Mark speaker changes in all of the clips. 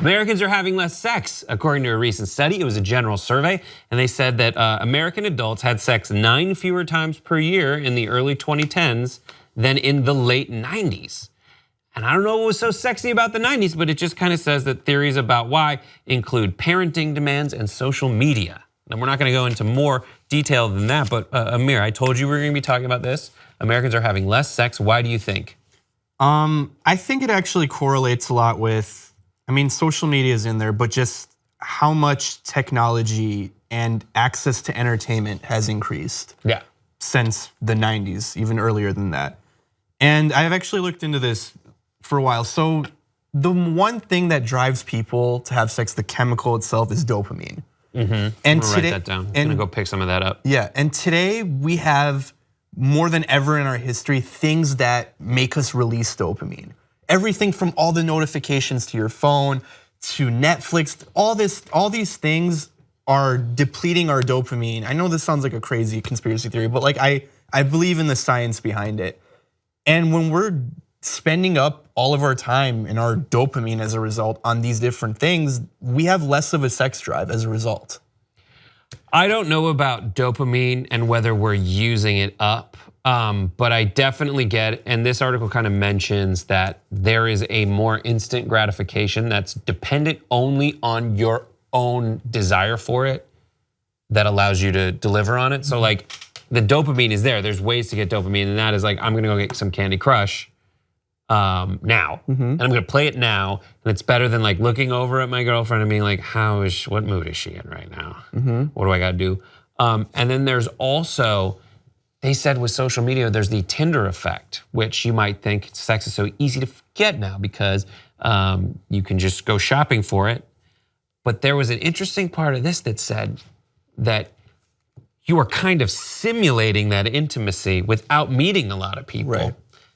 Speaker 1: Americans are having less sex, according to a recent study. It was a general survey, and they said that American adults had sex 9 fewer times per year in the early 2010s than in the late 90s. And I don't know what was so sexy about the 90s, but it just kind of says that theories about why include parenting demands and social media. And we're not gonna go into more detail than that, but Amir, I told you we were gonna be talking about this. Americans are having less sex. Why do you think?
Speaker 2: I think it actually correlates a lot with, I mean, social media is in there, but just how much technology and access to entertainment has increased since the 90s, even earlier than that. And I've actually looked into this for a while. So the one thing that drives people to have sex, the chemical itself, is dopamine.
Speaker 1: And I'm gonna write that down. I'm gonna go pick some of that up.
Speaker 2: Yeah, and today we have more than ever in our history things that make us release dopamine. Everything from all the notifications to your phone to Netflix, all these things are depleting our dopamine. I know this sounds like a crazy conspiracy theory, but like I believe in the science behind it. And when we're spending up all of our time and our dopamine as a result on these different things, we have less of a sex drive as a result.
Speaker 1: I don't know about dopamine and whether we're using it up, but I definitely get, and this article kind of mentions that there is a more instant gratification that's dependent only on your own desire for it that allows you to deliver on it. So like the dopamine is there. There's ways to get dopamine, and that is like, I'm gonna go get some Candy Crush now, and I'm gonna play it now, and it's better than like looking over at my girlfriend and being like, what mood is she in right now? What do I gotta do? And then there's also, they said with social media, there's the Tinder effect, which you might think sex is so easy to get now because you can just go shopping for it. But there was an interesting part of this that said that you are kind of simulating that intimacy without meeting a lot of people.
Speaker 2: Right.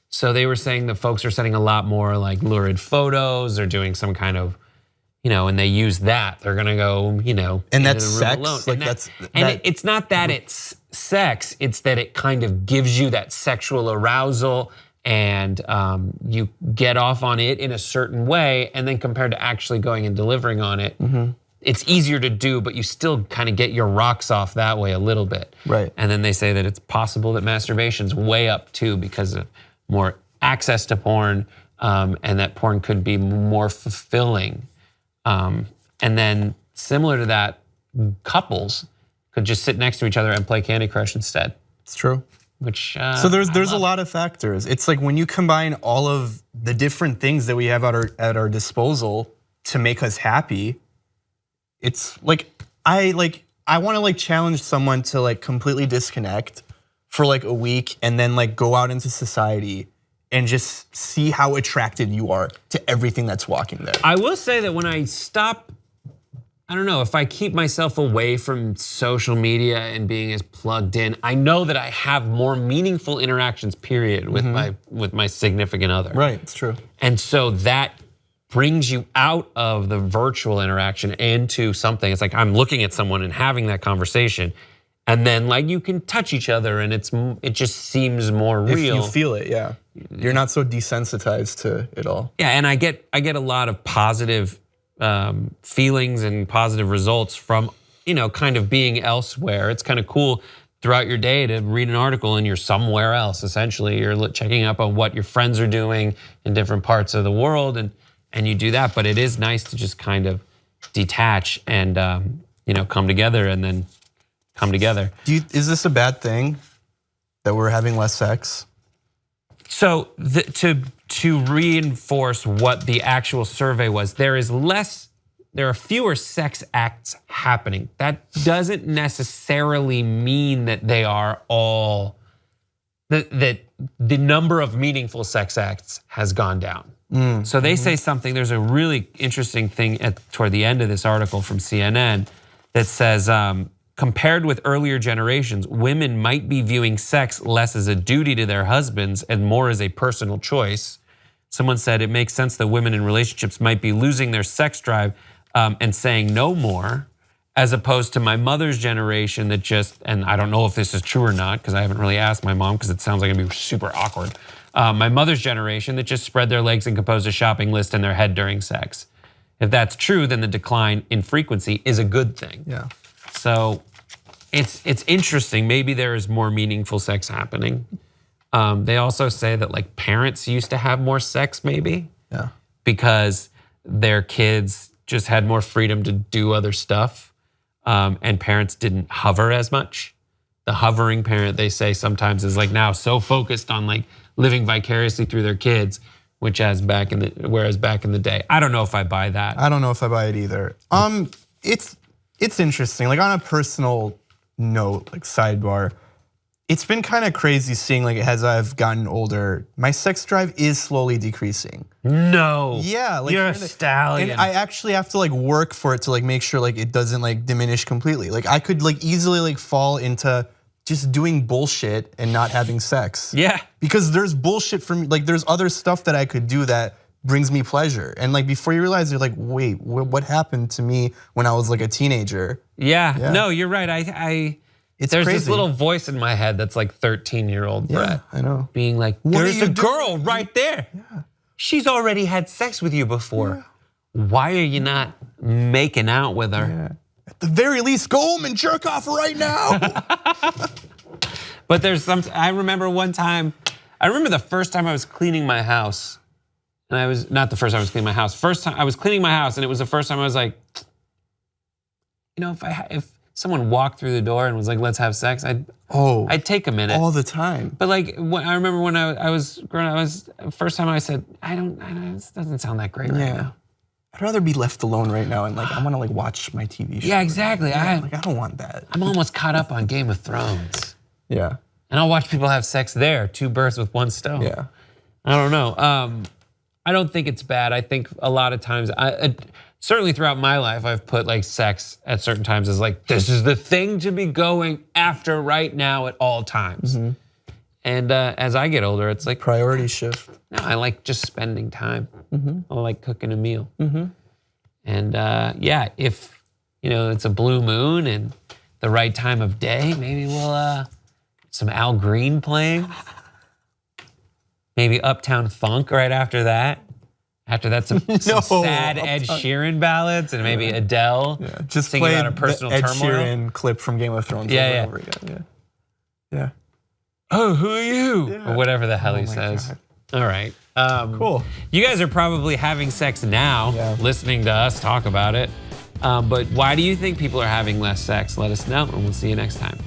Speaker 1: So they were saying that folks are sending a lot more like lurid photos, they're doing some kind of, and they use that. They're gonna go,
Speaker 2: and that's sex.
Speaker 1: Alone.
Speaker 2: Like
Speaker 1: it's not that it's sex, it's that it kind of gives you that sexual arousal and you get off on it in a certain way, and then compared to actually going and delivering on it, it's easier to do, but you still kind of get your rocks off that way a little bit.
Speaker 2: Right.
Speaker 1: And then they say that it's possible that masturbation's way up too because of more access to porn, and that porn could be more fulfilling. And then similar to that, couples could just sit next to each other and play Candy Crush instead.
Speaker 2: It's true.
Speaker 1: Which
Speaker 2: so there's a lot of factors. It's like when you combine all of the different things that we have at our disposal to make us happy, it's like I want to like challenge someone to like completely disconnect for like a week and then like go out into society and just see how attracted you are to everything that's walking there.
Speaker 1: I will say that when I stop, I don't know, if I keep myself away from social media and being as plugged in, I know that I have more meaningful interactions, period, with my significant other.
Speaker 2: Right, it's true.
Speaker 1: And so that brings you out of the virtual interaction into something. It's like I'm looking at someone and having that conversation, and then like you can touch each other, and it just seems more real.
Speaker 2: If you feel it, yeah. You're not so desensitized to it all.
Speaker 1: Yeah, and I get a lot of positive feelings and positive results from kind of being elsewhere. It's kind of cool throughout your day to read an article and you're somewhere else. Essentially, you're checking up on what your friends are doing in different parts of the world, and you do that. But it is nice to just kind of detach and come together and then come together.
Speaker 2: Is this a bad thing that we're having less sex?
Speaker 1: So to reinforce what the actual survey was, there are fewer sex acts happening. That doesn't necessarily mean that they are all, that the number of meaningful sex acts has gone down. So they say something, there's a really interesting thing toward the end of this article from CNN that says, compared with earlier generations, women might be viewing sex less as a duty to their husbands and more as a personal choice. Someone said it makes sense that women in relationships might be losing their sex drive and saying no more, as opposed to my mother's generation that just, and I don't know if this is true or not because I haven't really asked my mom because it sounds like it'd be super awkward. My mother's generation that just spread their legs and composed a shopping list in their head during sex. If that's true, then the decline in frequency is a good thing.
Speaker 2: Yeah.
Speaker 1: So it's interesting. Maybe there is more meaningful sex happening. They also say that like parents used to have more sex maybe.
Speaker 2: Yeah.
Speaker 1: Because their kids just had more freedom to do other stuff, and parents didn't hover as much. The hovering parent, they say sometimes, is like now so focused on like living vicariously through their kids, whereas back in the day, I don't know if I buy that.
Speaker 2: I don't know if I buy it either. It's interesting. Like on a personal note, like sidebar, it's been kind of crazy seeing like as I've gotten older, my sex drive is slowly decreasing.
Speaker 1: No.
Speaker 2: Yeah, like
Speaker 1: you're a stallion.
Speaker 2: And I actually have to like work for it to like make sure like it doesn't like diminish completely. Like I could like easily like fall into just doing bullshit and not having sex.
Speaker 1: Yeah.
Speaker 2: Because there's bullshit from like there's other stuff that I could do that brings me pleasure. And like before you realize, you're like, wait, what happened to me when I was like a teenager?
Speaker 1: Yeah. No, you're right. There's
Speaker 2: crazy.
Speaker 1: this little voice in my head that's like 13-year-old Brett.
Speaker 2: I know.
Speaker 1: Being like, there's a girl right there. Yeah. She's already had sex with you before. Yeah. Why are you not making out with her?
Speaker 2: Yeah. At the very least, go home and jerk off right now.
Speaker 1: But there's I remember the first time I was cleaning my house. And I was, not the first time I was cleaning my house. First time I was cleaning my house and it was the first time I was like, you know, if someone walked through the door and was like, let's have sex, I'd take a minute.
Speaker 2: All the time.
Speaker 1: But like, I remember when I was growing up, first time I said, this doesn't sound that great right now.
Speaker 2: I'd rather be left alone right now and like, I wanna like watch my TV show.
Speaker 1: Yeah, exactly.
Speaker 2: I don't want that.
Speaker 1: I'm almost caught up on Game of Thrones.
Speaker 2: Yeah.
Speaker 1: And I'll watch people have sex there, 2 birds with 1 stone.
Speaker 2: Yeah.
Speaker 1: I don't know. I don't think it's bad. I think a lot of times, certainly throughout my life, I've put like sex at certain times as like, this is the thing to be going after right now at all times. Mm-hmm. And as I get older, it's like
Speaker 2: priority shift.
Speaker 1: No, I like just spending time.
Speaker 2: Mm-hmm.
Speaker 1: I like cooking a meal.
Speaker 2: Mm-hmm.
Speaker 1: And yeah, if it's a blue moon and the right time of day, maybe we'll some Al Green playing. Maybe Uptown Funk right after that. After that, some sad Ed Sheeran ballads and maybe Adele
Speaker 2: just
Speaker 1: singing
Speaker 2: play
Speaker 1: about a personal
Speaker 2: the Ed
Speaker 1: turmoil.
Speaker 2: Sheeran clip from Game of Thrones over and over again. Yeah.
Speaker 1: Oh, who are you?
Speaker 2: Yeah.
Speaker 1: Or whatever the hell he says.
Speaker 2: God.
Speaker 1: All right.
Speaker 2: Cool.
Speaker 1: You guys are probably having sex now, listening to us talk about it. But why do you think people are having less sex? Let us know, and we'll see you next time.